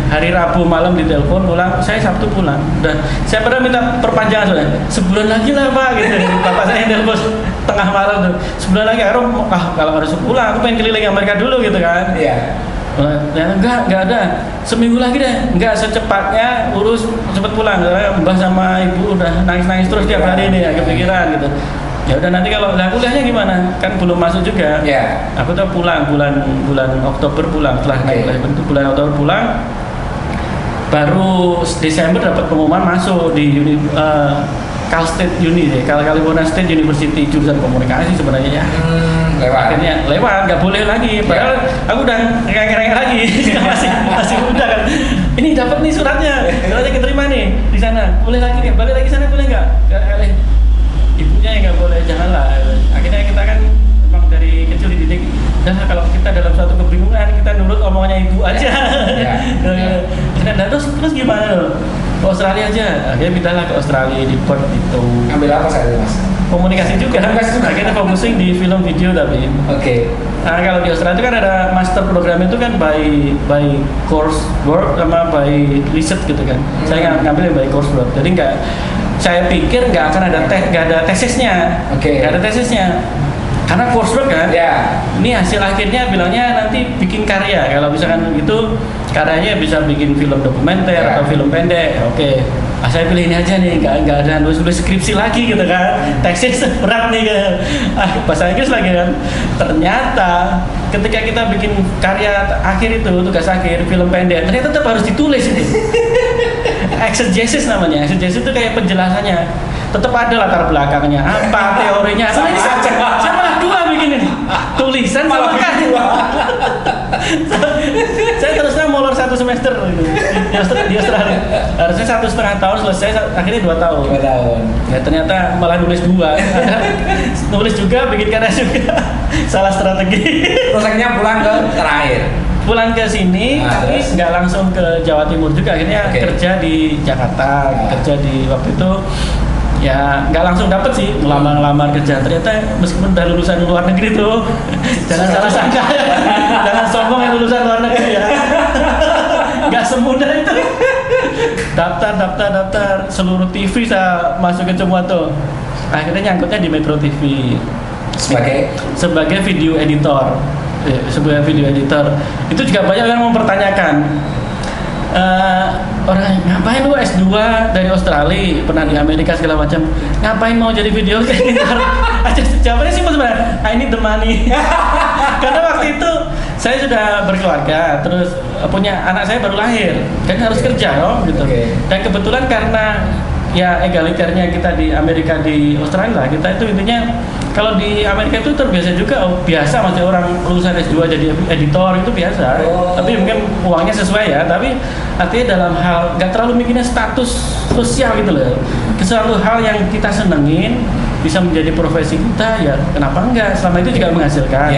[SPEAKER 1] Hari Rabu malam ditelepon pulang, saya Sabtu pulang. Dan saya pernah minta perpanjangan soalnya, sebulan lagi lah Pak gitu. Bapak saya yang telepon tengah malam tuh, sebulan lagi. Kalau harus pulang, aku pengen keliling Amerika dulu gitu kan. Enggak ada, seminggu lagi deh. Enggak, secepatnya urus cepet pulang. Mbah sama ibu udah nangis-nangis terus tiap hari ini ya, kepikiran gitu. Ya udah, nanti kalau kuliahnya gimana? Kan belum masuk juga. Aku tuh pulang bulan Oktober pulang, setelah naik itu bulan Oktober pulang. Baru Desember dapat pengumuman masuk di Cal State California State University, jurusan komunikasi sebenarnya ya. Akhirnya lewat, nggak boleh lagi. Padahal aku udah ngereng lagi, masih muda kan. Ini dapat nih suratnya keterima nih di sana. Boleh lagi nggak? Balik lagi sana boleh nggak? Ibunya yang nggak boleh, janganlah. Akhirnya kita kan memang dari kecil dididik, kalau kita dalam suatu kebingungan kita nurut omongannya ibu aja. Terus gimana loh? Ke Australia aja. Akhirnya pindahlah ke Australia di Perth itu.
[SPEAKER 2] Ambil apa saya Mas?
[SPEAKER 1] Komunikasi juga. Akhirnya focusing di film video tapi. Nah, kalau di Australia itu kan ada master program itu kan by course work sama by research gitu kan. Saya ngambil yang by course work. Jadi saya pikir nggak akan ada tesisnya. Nggak ada tesisnya. Karena coursework kan, ini hasil akhirnya bilangnya nanti bikin karya. Kalau misalkan gitu, karyanya bisa bikin film dokumenter atau film pendek. Saya pilih ini aja nih, nggak ada nulis skripsi lagi gitu kan. Tesis berat nih kan. Bahasa Inggris lagi kan. Ternyata ketika kita bikin karya akhir itu, tugas akhir film pendek, ternyata tetap harus ditulis itu. Exegesis namanya. Exegesis itu kayak penjelasannya. Tetap ada latar belakangnya, apa teorinya. Saya malah dua bikin ini. Tulisan sama karya. Saya terusnya molor 1 semester gitu. Di Australia. Harusnya 1,5 tahun selesai, akhirnya 2 tahun. Ya ternyata malah nulis 2. Nulis juga, bikin karya juga. Salah strategi.
[SPEAKER 2] Terus akhirnya pulang ke sini, tapi nggak langsung ke Jawa Timur juga. Akhirnya kerja di Jakarta, kerja di waktu itu. Ya nggak langsung dapet sih, ngelamar kerja. Ternyata meskipun udah lulusan luar negeri tuh, jangan salah sangka, jangan sombong yang lulusan luar negeri ya. Nggak semudah itu. Daftar seluruh TV saya masukin semua tuh. Akhirnya nyangkutnya di Metro TV sebagai video editor. Sebagai video editor itu juga banyak yang mempertanyakan. Orang ngapain lu S2 dari Australia, pernah di Amerika segala macam, ngapain mau jadi video editor? Jawabannya simpel sebenarnya, I need the money. Karena waktu itu saya sudah berkeluarga, terus punya anak saya baru lahir, dan harus kerja gitu. Dan kebetulan karena ya egaliternya kita di Amerika di Australia, kita itu intinya kalau di Amerika itu terbiasa juga, biasa masih orang lulusan S2 jadi editor itu biasa. Tapi mungkin uangnya sesuai ya, tapi artinya dalam hal nggak terlalu mikirnya status sosial gitu loh. Suatu hal yang kita senengin
[SPEAKER 1] bisa menjadi profesi kita, ya kenapa enggak, selama itu juga menghasilkan.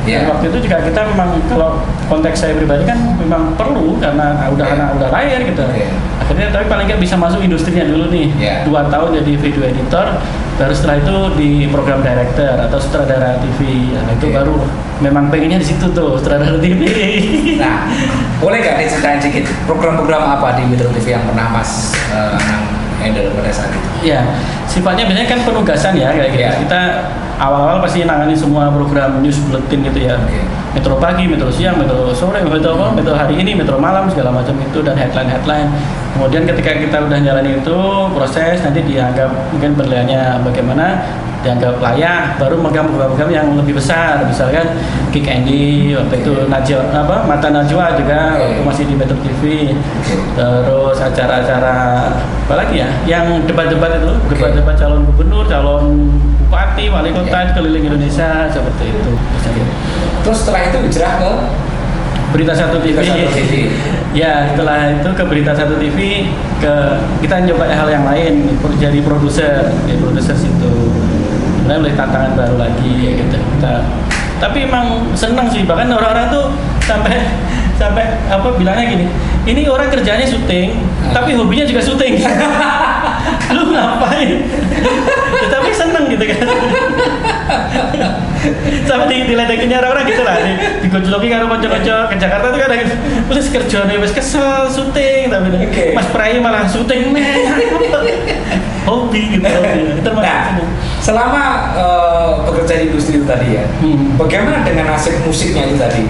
[SPEAKER 1] Dan waktu itu juga kita memang, kalau konteks saya pribadi kan memang perlu karena anak udah lahir gitu. Akhirnya tapi paling nggak bisa masuk industrinya dulu nih, 2 tahun jadi video editor, baru setelah itu di program director atau sutradara TV. Nah, itu baru memang pengennya di situ tuh, sutradara TV.
[SPEAKER 2] Nah, boleh nggak diceritain sedikit program-program apa di Metro TV yang pernah Mas handle pada saat itu?
[SPEAKER 1] Ya, sifatnya biasanya kan penugasan ya kayak gitu. Kita awal-awal pasti nangani semua program news bulletin gitu ya. Metro pagi, metro siang, metro sore, metro hari ini, metro malam, segala macam itu, dan headline. Kemudian ketika kita udah jalani itu proses, nanti dianggap mungkin penilaiannya bagaimana, dianggap layak, baru megang program-program yang lebih besar, misalkan Kick Andy waktu itu, Mata Najwa juga waktu masih di Metro TV. Terus acara-acara apa lagi ya, yang debat-debat itu, debat-debat calon gubernur, calon bupati, wali kota keliling Indonesia, seperti itu.
[SPEAKER 2] Terus setelah itu hijrah ke
[SPEAKER 1] Berita Satu TV. Ya, setelah itu ke Berita Satu TV, kita nyoba hal yang lain, jadi produser situ. Sebenarnya mulai tantangan baru lagi gitu. Tapi emang senang sih, bahkan orang-orang tuh sampai apa bilangnya gini, ini orang kerjanya syuting, tapi hobinya juga syuting. Lu ngapain? Tapi seneng gitu kan. Sampai diledekinnya orang-orang gitu lah, digojloki karo kanca-kanca ke Jakarta tuh kadang wis kerjane wis kesel syuting, tapi Mas Prai malah syuting hobi gitu.
[SPEAKER 2] Nah, selama bekerja di industri itu tadi ya, bagaimana dengan nasib musiknya itu tadi?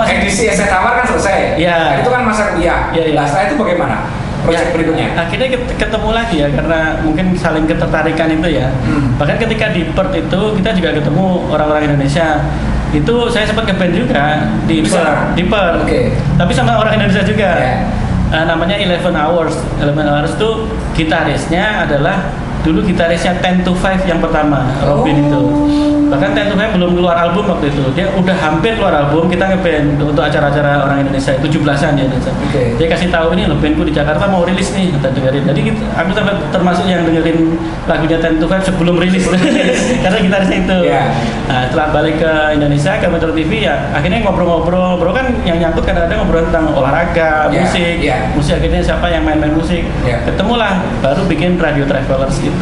[SPEAKER 2] Edisi Eset Tawar kan selesai. Nah, itu kan masa kuliah. Nah, setelah itu bagaimana? Proyek berikutnya?
[SPEAKER 1] Akhirnya ketemu lagi ya, karena mungkin saling ketertarikan itu ya. Bahkan ketika di Perth itu kita juga ketemu orang-orang Indonesia. Itu saya sempat nge-band juga di Perth. Tapi sama orang Indonesia juga. Namanya 11 Hours. 11 Hours itu gitarisnya adalah dulu gitarisnya 10 to 5 yang pertama, Robin itu. Bahkan 10 to 5 belum keluar album waktu itu. Dia udah hampir keluar album, kita nge-band untuk acara-acara orang Indonesia, 17-an ya. Dia kasih tahu, ini bandku di Jakarta mau rilis nih, kita dengerin. Jadi aku sampai termasuk yang dengerin lagunya 10 to 5 sebelum rilis. Karena gitarisnya itu. Nah, setelah balik ke Indonesia, ke Metro TV ya, akhirnya ngobrol kan yang nyangkut kadang-kadang ngobrol tentang olahraga, musik. Musik akhirnya siapa yang main-main musik. Ketemulah, baru bikin Radio Travelers itu.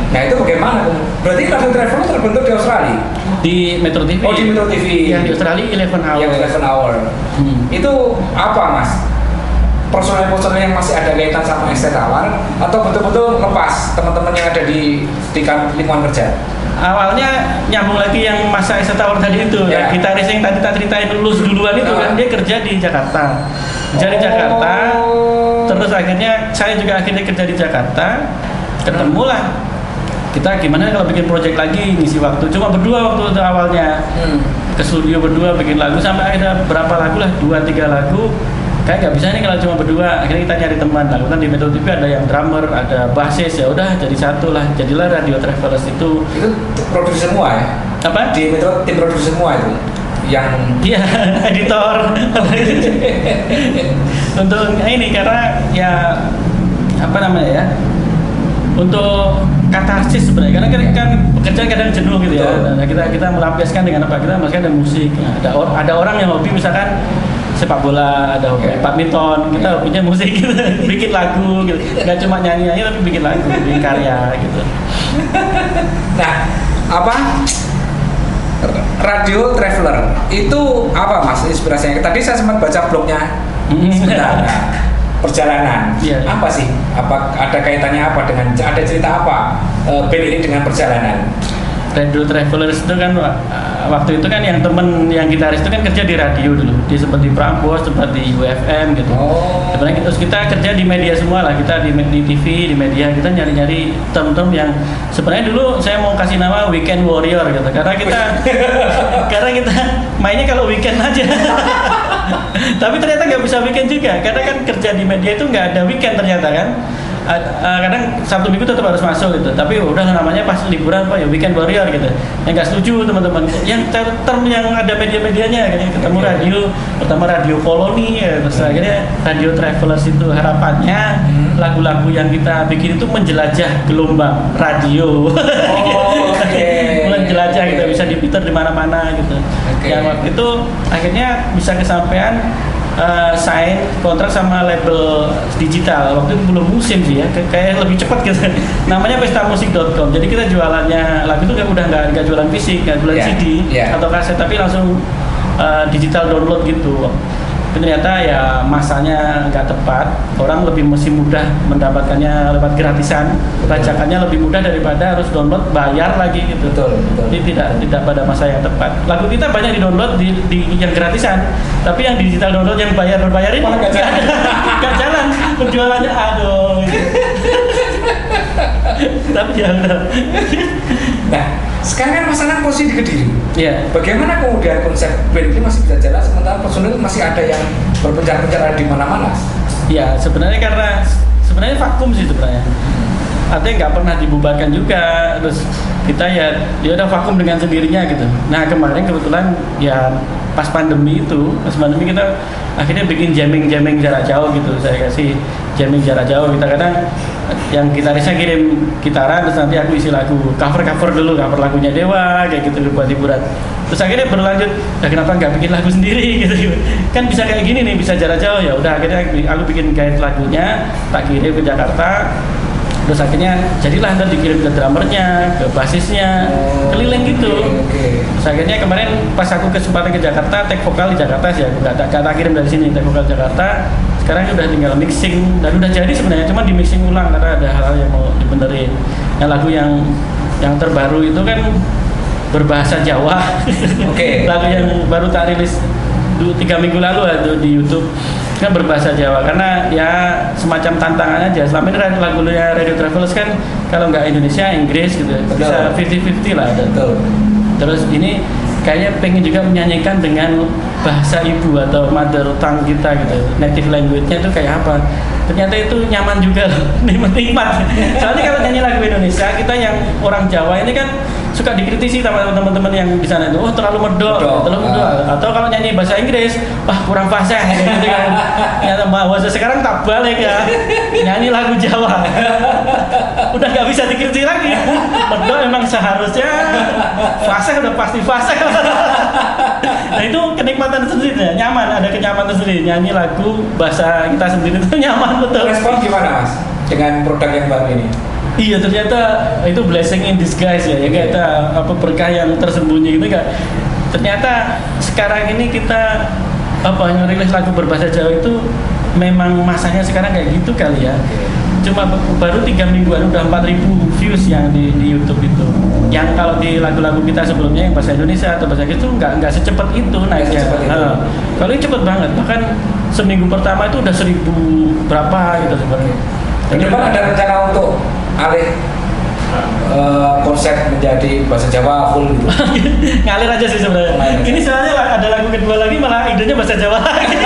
[SPEAKER 2] Nah, itu bagaimana? Berarti Radio Travelers terbentuk di Australia?
[SPEAKER 1] Di Metro TV.
[SPEAKER 2] Oh, di Metro TV.
[SPEAKER 1] Yang di Australia 11 Hour.
[SPEAKER 2] Yang 11 Hour. Itu apa, Mas? Personel-personel yang masih ada kaitan sama Eset Tawar atau betul-betul lepas teman-teman yang ada di lingkungan kerja?
[SPEAKER 1] Awalnya nyambung lagi yang masa Eset Tawar tadi itu, gitaris yang tadi tak ceritain lulus duluan itu kan, dia kerja di Jakarta. Jakarta. Terus akhirnya saya juga kerja di Jakarta. Ketemulah kita gimana kalau bikin project lagi, ngisi waktu cuma berdua waktu itu awalnya. Ke studio berdua bikin lagu sampai ada berapa lagu lah, 2-3 lagu. Kayak nggak bisa nih kalau cuma berdua. Akhirnya kita nyari teman lah. Kan di Metro TV ada yang drummer, ada bassis, ya udah jadi satu lah. Jadilah Radio Travelers itu.
[SPEAKER 2] Itu produksi semua ya?
[SPEAKER 1] Apa?
[SPEAKER 2] Di Metro tim produksi semua itu. Yang
[SPEAKER 1] editor. Untuk ini karena ya apa namanya ya? Untuk katarsis sebenarnya, karena kan pekerjaan kadang jenuh gitu ya. Nah, kita melampiaskan dengan apa? Kita melampiaskan dengan musik. Nah, ada orang yang hobi misalkan sepak bola, ada hobi badminton, kita hobinya musik gitu. Bikin lagu gitu. Nggak cuma nyanyi tapi bikin lagu, bikin karya gitu.
[SPEAKER 2] Nah, apa? Radio Traveler itu apa, Mas, inspirasinya? Tadi saya sempat baca blognya sebentar. Perjalanan apa sih? Apa ada kaitannya apa dengan, ada cerita apa band ini dengan perjalanan?
[SPEAKER 1] Radio Travelers itu kan waktu itu kan yang temen yang gitaris itu kan kerja di radio dulu, dia sempat di Prambors, sempat di UFM gitu. Sebenarnya terus kita kerja di media semua lah, kita di TV, di media, kita nyari-nyari term-term yang sebenarnya dulu saya mau kasih nama Weekend Warrior gitu, karena kita mainnya kalau weekend aja. Tapi ternyata nggak bisa weekend juga, karena kan kerja di media itu nggak ada weekend ternyata kan. kadang Sabtu Minggu tetap harus masuk gitu. Tapi udah namanya pas liburan apa ya weekend warrior gitu. Yang nggak setuju teman-teman. Yang term yang ada media-medianya kayak ketemu radio, pertama radio koloni ya, terus akhirnya radio travelers itu harapannya lagu-lagu yang kita bikin itu menjelajah gelombang radio. Menjelajah gitu bisa diputar di mana-mana gitu. Yang waktu itu akhirnya bisa kesampaian sign kontrak sama label digital. Waktu itu belum musim sih ya, kayak lebih cepat gitu. Namanya pestamusik.com. Jadi kita jualannya lagu itu udah nggak jualan fisik, nggak jualan CD atau kaset, tapi langsung digital download gitu. Ternyata ya masanya nggak tepat, orang lebih masih mudah mendapatkannya lewat gratisan, bacakannya lebih mudah daripada harus download bayar lagi gitu.
[SPEAKER 2] Betul.
[SPEAKER 1] Jadi tidak pada masa yang tepat. Lagu kita banyak di download di yang gratisan, tapi yang digital download yang berbayar ini nggak jalan penjualannya, aduh. Tapi ya udah.
[SPEAKER 2] Nah, sekarang kan Mas Anang posisi di Kediri.
[SPEAKER 1] Iya.
[SPEAKER 2] Bagaimana kemudian konsep band ini masih bisa jalan sementara personil masih ada yang berpencar-pencar di mana-mana?
[SPEAKER 1] Ya, sebenarnya vakum sih sebenarnya. Artinya nggak pernah dibubarkan juga, terus kita ya udah vakum dengan sendirinya gitu. Nah kemarin kebetulan ya pas pandemi kita akhirnya bikin jamming jarak jauh gitu. Saya kasih jamming jarak jauh, kita kadang yang gitarisnya kirim gitaran, terus nanti aku isi lagu cover dulu, cover lagunya Dewa kayak gitu buat hiburan. Terus akhirnya berlanjut, ya kenapa nggak bikin lagu sendiri gitu kan bisa kayak gini nih, bisa jarak jauh. Ya udah akhirnya aku bikin guide lagunya, tak kirim ke Jakarta. Terus akhirnya jadilah ntar dikirim ke drummernya, ke basisnya, keliling gitu. Terus akhirnya kemarin pas aku kesempatan ke Jakarta, take vokal di Jakarta sih, aku nggak tak kirim dari sini, take vokal Jakarta. Sekarang udah tinggal mixing dan udah jadi sebenarnya, cuma di mixing ulang karena ada hal-hal yang mau dibenerin. Yang lagu yang terbaru itu kan berbahasa Jawa. Lagu yang baru tak rilis 3 minggu lalu itu di YouTube kan berbahasa Jawa, karena ya semacam tantangan aja. Selama ini lagunya Radio Travelers kan kalau nggak Indonesia Inggris gitu, bisa 50-50 lah.
[SPEAKER 2] Betul.
[SPEAKER 1] Terus ini kayaknya pengen juga menyanyikan dengan bahasa ibu atau mother tongue kita gitu, native language-nya itu kayak apa. Ternyata itu nyaman juga loh, nikmat. Soalnya kalau nyanyi lagu Indonesia, kita yang orang Jawa ini kan suka dikritisi sama teman-teman yang di sana itu, oh terlalu medok. Atau kalau nyanyi bahasa Inggris, wah kurang fasih gitu kan. Ternyata bahasa sekarang tak balik ya, nyanyi lagu Jawa, udah nggak bisa dikritisi lagi. Medok emang seharusnya fasih, udah pasti fasih. Nah itu kenikmatan sendiri, nyaman, ada kenyamanan sendiri nyanyi lagu bahasa kita sendiri itu nyaman betul.
[SPEAKER 2] Respon gimana Mas dengan produk yang baru ini?
[SPEAKER 1] Iya, ternyata itu blessing in disguise ya, kita berkah yang tersembunyi gitu kan. Ternyata sekarang ini kita ngerilis lagu berbahasa Jawa itu memang masanya sekarang kayak gitu kali ya. Cuma baru 3 mingguan udah 4.000 views yang di YouTube itu. Yang kalau di lagu-lagu kita sebelumnya yang bahasa Indonesia atau bahasa Inggris itu nggak secepat itu naiknya. Kalau ini cepet banget, bahkan seminggu pertama itu udah 1.000 berapa gitu sebenarnya.
[SPEAKER 2] Ke depan ada rencana untuk alih konsep menjadi bahasa Jawa full gitu?
[SPEAKER 1] Ngalir aja sih sebenarnya. Ini soalnya ada lagu kedua lagi malah idenya bahasa Jawa lagi.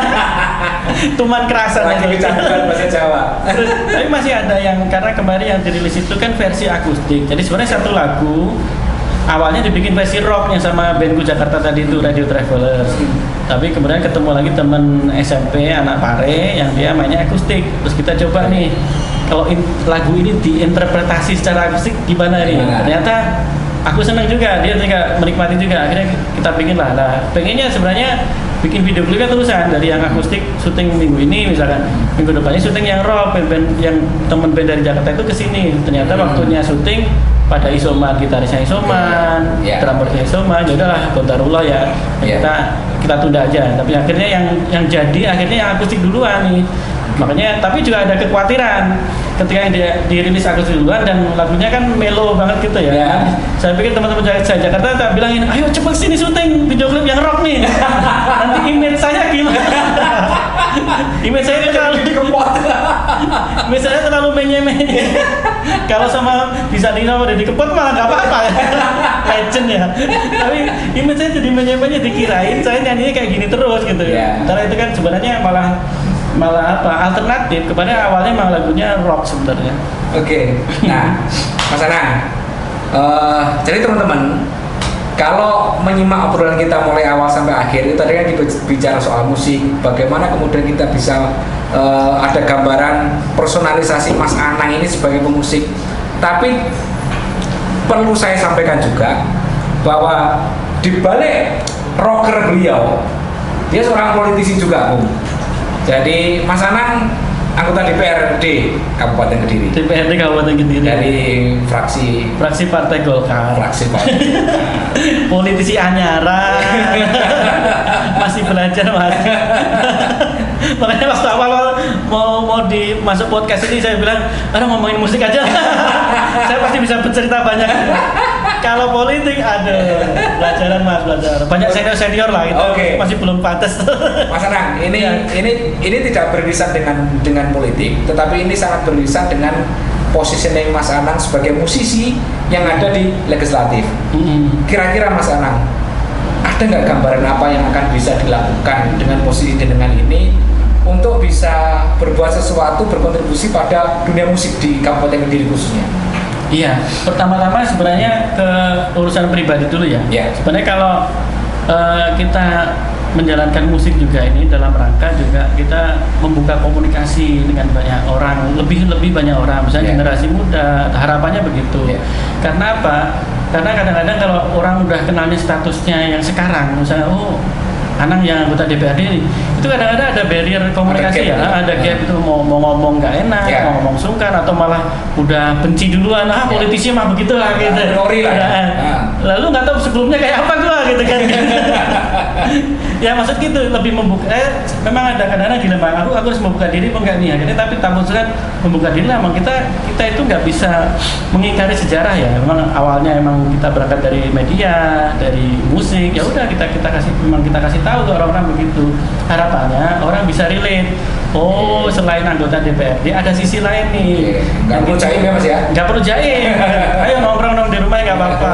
[SPEAKER 1] Tuman kerasan
[SPEAKER 2] lagi kecanduan bahasa Jawa.
[SPEAKER 1] Terus, tapi masih ada yang, karena kemarin yang dirilis itu kan versi akustik. Jadi sebenarnya satu lagu awalnya dibikin versi rocknya sama bandku Jakarta tadi itu, Radio Travelers. Tapi kemudian ketemu lagi temen SMP anak Pare yang dia mainnya akustik. Terus kita coba nih, kalau lagu ini diinterpretasi secara akustik gimana nih? Ternyata aku senang juga, dia juga menikmati juga. Akhirnya kita bikin lah. Pengennya sebenarnya bikin video klipnya terusan dari yang akustik, syuting minggu ini misalkan, minggu depannya syuting yang rock, band yang temen band dari Jakarta itu kesini. Ternyata waktunya syuting pada Isoman, gitarisnya Isoman, drummernya Isoman, ya udahlah Bontarullah ya. Kita tunda aja. Tapi akhirnya yang jadi akhirnya yang akustik duluan nih. Makanya, tapi juga ada kekhawatiran ketika yang dirilis akustik duluan dan lagunya kan melo banget gitu ya. Saya pikir teman-teman saya Jakarta tak bilangin, ayo cepet sini syuting video klip yang rock nih. Nanti image saya gimana? Image saya terlalu menye-menye. Kalau sama disanding sama Deddy Kempot malah nggak apa-apa ya. Legend ya. Tapi image saya jadi menye-menye, dikirain saya nyanyinya kayak gini terus gitu ya. Karena itu kan sebenarnya malah malah apa alternatif kepada awalnya memang lagunya rock sebenarnya.
[SPEAKER 2] Oke. Nah, Mas Anang, jadi teman-teman, kalau menyimak obrolan kita mulai awal sampai akhir itu tadi kan kita bicara soal musik, bagaimana kemudian kita bisa ada gambaran personalisasi Mas Anang ini sebagai pemusik. Tapi perlu saya sampaikan juga bahwa di balik rocker beliau, dia seorang politisi juga, Bung. Jadi Mas Anang anggota DPRD Kabupaten Kediri.
[SPEAKER 1] DPRD Kabupaten Kediri.
[SPEAKER 2] Dari fraksi
[SPEAKER 1] Partai Golkar.
[SPEAKER 2] Fraksi Partai.
[SPEAKER 1] Politisi anyara. Masih belajar Mas. Makanya waktu awal mau masuk podcast ini saya bilang, ngomongin musik aja. Saya pasti bisa bercerita banyak. Kalau politik ada pelajaran Mas, belajar. Banyak senior lah itu.
[SPEAKER 2] Okay.
[SPEAKER 1] Masih belum pantas.
[SPEAKER 2] Mas Anang, ini tidak beririsan dengan politik, tetapi ini sangat beririsan dengan positioning Mas Anang sebagai musisi yang ada di legislatif. Kira-kira Mas Anang, ada nggak gambaran apa yang akan bisa dilakukan dengan posisi dengan ini untuk bisa berbuat sesuatu, berkontribusi pada dunia musik di Kabupaten Kediri khususnya?
[SPEAKER 1] Iya, pertama-tama sebenarnya ke urusan pribadi dulu ya.
[SPEAKER 2] Yeah.
[SPEAKER 1] Sebenarnya kalau kita menjalankan musik juga ini dalam rangka juga kita membuka komunikasi dengan banyak orang, lebih banyak orang, misalnya generasi muda, harapannya begitu. Karena apa? Karena kadang-kadang kalau orang udah kenalnya statusnya yang sekarang, misalnya Anang yang anggota DPRD ini, itu kadang-kadang ada barrier komunikasi ada gap itu mau ngomong nggak enak, mau ngomong sungkan atau malah udah benci duluan, politisi mah begitu lah gitu. Lalu nggak tahu sebelumnya kayak apa gua gitu kan. Ya maksud gitu lebih membuka. Memang ada kadang-kadang dilema. Aku harus membuka diri apa enggak nih akhirnya, tapi takut surat membuka diri lah. Emang kita itu nggak bisa mengingkari sejarah ya. Memang awalnya emang kita berangkat dari media, dari musik. Ya udah kita kasih tahu ke orang-orang begitu. Harapannya orang bisa relate. Selain anggota DPRD ada sisi lain nih.
[SPEAKER 2] Nggak perlu jaim ya Mas ya?
[SPEAKER 1] Nggak perlu jaim. Ayo nongkrong di rumah nggak apa-apa.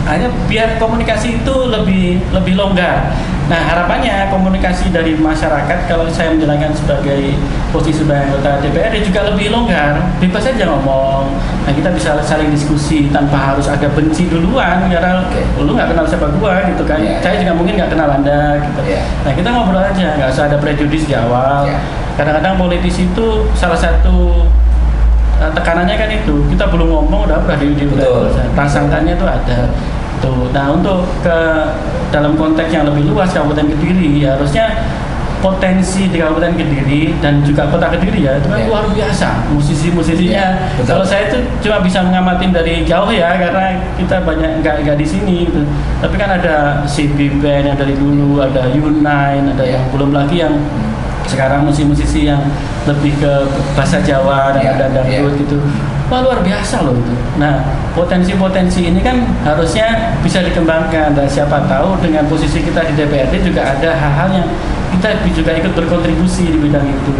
[SPEAKER 1] Hanya biar komunikasi itu lebih longgar. Nah harapannya komunikasi dari masyarakat kalau saya menjalankan sebagai posisi sebagai anggota DPRD juga lebih longgar, bebas saja ngomong. Nah kita bisa saling diskusi tanpa harus ada benci duluan karena lu nggak kenal siapa gua gitu kan. Saya juga mungkin nggak kenal Anda gitu. Nah kita ngobrol aja, nggak usah ada prejudis di awal. Kadang-kadang politisi itu salah satu tekanannya kan itu kita belum ngomong udah di prasangkanya itu ada. Nah untuk dalam konteks yang lebih luas Kabupaten Kediri ya, harusnya potensi di Kabupaten Kediri dan juga Kota Kediri ya itu kan luar biasa musisi-musisinya. Kalau saya itu cuma bisa ngamatin dari jauh ya karena kita banyak nggak di sini gitu. Tapi kan ada CB Band yang dari dulu, ada U9, ada yang belum lagi yang sekarang musisi-musisi yang lebih ke bahasa Jawa dan ada dangdut gitu. Wah luar biasa loh itu. Nah potensi-potensi ini kan harusnya bisa dikembangkan dan siapa tahu dengan posisi kita di DPRD juga ada hal-hal yang kita juga ikut berkontribusi di bidang itu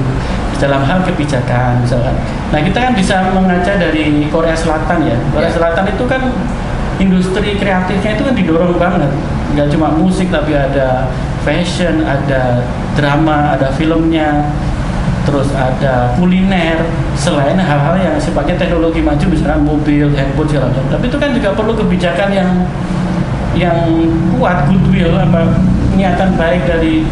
[SPEAKER 1] dalam hal kebijakan misalkan. Nah kita kan bisa mengaca dari Korea Selatan ya. Korea Selatan itu kan industri kreatifnya itu kan didorong banget. Nggak cuma musik tapi ada fashion, ada drama, ada filmnya. Terus ada kuliner, selain hal-hal yang sifatnya teknologi maju, misalnya mobil, handphone segala macam. Tapi itu kan juga perlu kebijakan yang kuat, goodwill, niatan baik dari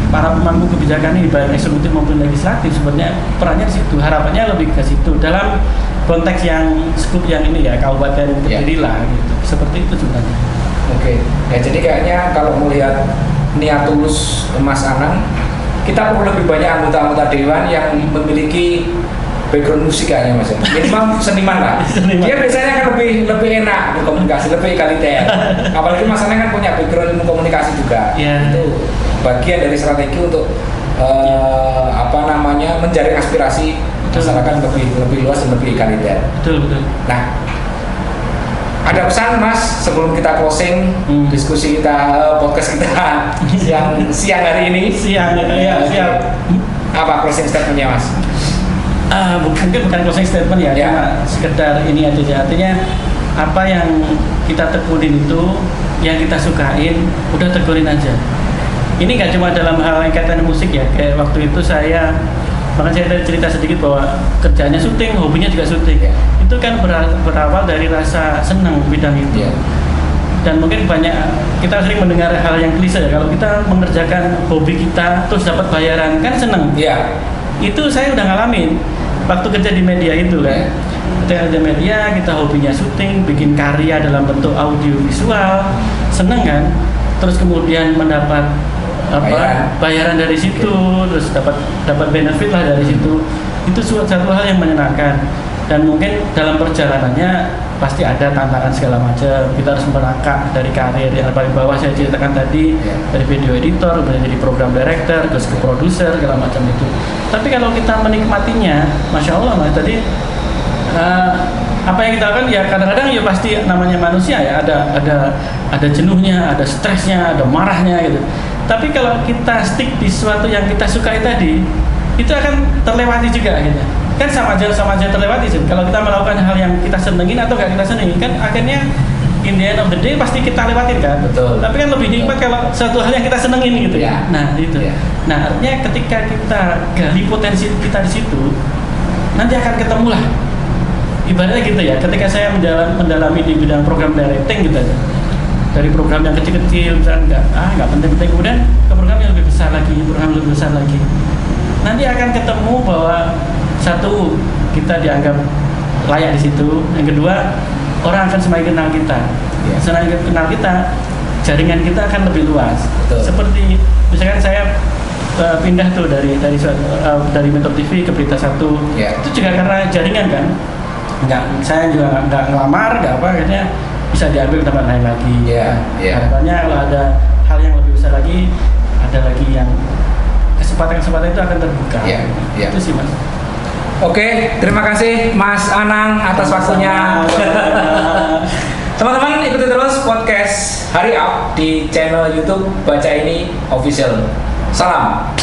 [SPEAKER 1] para pemangku kebijakan ini, baik eksekutif maupun legislatif. Sebenarnya perannya di situ, harapannya lebih ke situ dalam konteks yang skup yang ini ya Kabupaten Kediri lah gitu. Seperti itu sebenarnya.
[SPEAKER 2] Oke. Ya jadi kayaknya kalau melihat niat tulus Mas Anang, kita perlu lebih banyak anggota-anggota dewan yang memiliki background musik kayaknya Mas. Minimal seniman lah. Dia biasanya kan lebih enak berkomunikasi, lebih egaliter. Apalagi Mas Anang kan punya background ilmu komunikasi juga. Itu bagian dari strategi untuk menjaring aspirasi masyarakat lebih luas dan lebih egaliter.
[SPEAKER 1] Betul.
[SPEAKER 2] Nah, ada pesan Mas sebelum kita closing diskusi kita, podcast kita yang siang hari ini?
[SPEAKER 1] Siap.
[SPEAKER 2] Apa closing statementnya Mas?
[SPEAKER 1] Mungkin bukan closing statement ya, cuma sekedar ini aja. Artinya apa yang kita tekunin itu, yang kita sukain, udah tekunin aja. ini nggak cuma dalam hal yang kaitan musik ya, kayak waktu itu saya tadi cerita sedikit bahwa kerjanya syuting, hobinya juga syuting.
[SPEAKER 2] Ya.
[SPEAKER 1] Itu kan berawal dari rasa senang bidang itu.
[SPEAKER 2] Ya.
[SPEAKER 1] Dan mungkin kita sering mendengar hal yang klise ya, kalau kita mengerjakan hobi kita terus dapat bayaran kan seneng.
[SPEAKER 2] Iya.
[SPEAKER 1] Itu saya udah ngalamin waktu kerja di media itu kan. Ketika kerja media kita hobinya syuting, bikin karya dalam bentuk audio visual, seneng kan. Terus kemudian mendapat bayaran dari situ, terus dapat benefit lah dari situ. Itu satu hal yang menyenangkan. Dan mungkin dalam perjalanannya pasti ada tantangan segala macam. Kita harus merangkak dari karir yang paling bawah saya ceritakan tadi, dari video editor, kemudian jadi program director, terus ke produser segala macam itu. Tapi kalau kita menikmatinya, masya Allah mas tadi apa yang kita lakukan ya kadang-kadang ya pasti namanya manusia ya ada jenuhnya, ada stresnya, ada marahnya gitu. Tapi kalau kita stick di sesuatu yang kita sukai tadi, itu akan terlewati juga gitu. Kan sama aja terlewati sih. Kalau kita melakukan hal yang kita senengin atau gak kita senengin, kan akhirnya in the end of the day pasti kita lewatin kan.
[SPEAKER 2] Betul.
[SPEAKER 1] Tapi kan lebih nikmat kalau satu hal yang kita senengin gitu ya. Nah itu.
[SPEAKER 2] Ya.
[SPEAKER 1] Nah artinya ketika kita gali potensi kita di situ, nanti akan ketemu lah. Ibaratnya gitu ya. Ketika saya mendalami di bidang program directing gitu aja. Dari program yang kecil-kecil misalnya nggak penting-penting, kemudian ke program yang lebih besar lagi, nanti akan ketemu bahwa satu, kita dianggap layak di situ. Yang kedua, orang akan semakin kenal kita. Semakin kenal kita, jaringan kita akan lebih luas.
[SPEAKER 2] Betul.
[SPEAKER 1] Seperti misalkan saya pindah tuh dari Metro TV ke Berita Satu. Itu juga karena jaringan kan. Saya juga nggak ngelamar, nggak apa, akhirnya bisa diambil tempat lain lagi. Harapannya kalau ada hal yang lebih besar lagi, ada lagi yang kesempatan itu akan terbuka. Itu sih mas.
[SPEAKER 2] Oke, terima kasih Mas Anang atas waktunya. Teman-teman ikuti terus podcast Hari Up di channel YouTube Baca Ini Official. Salam.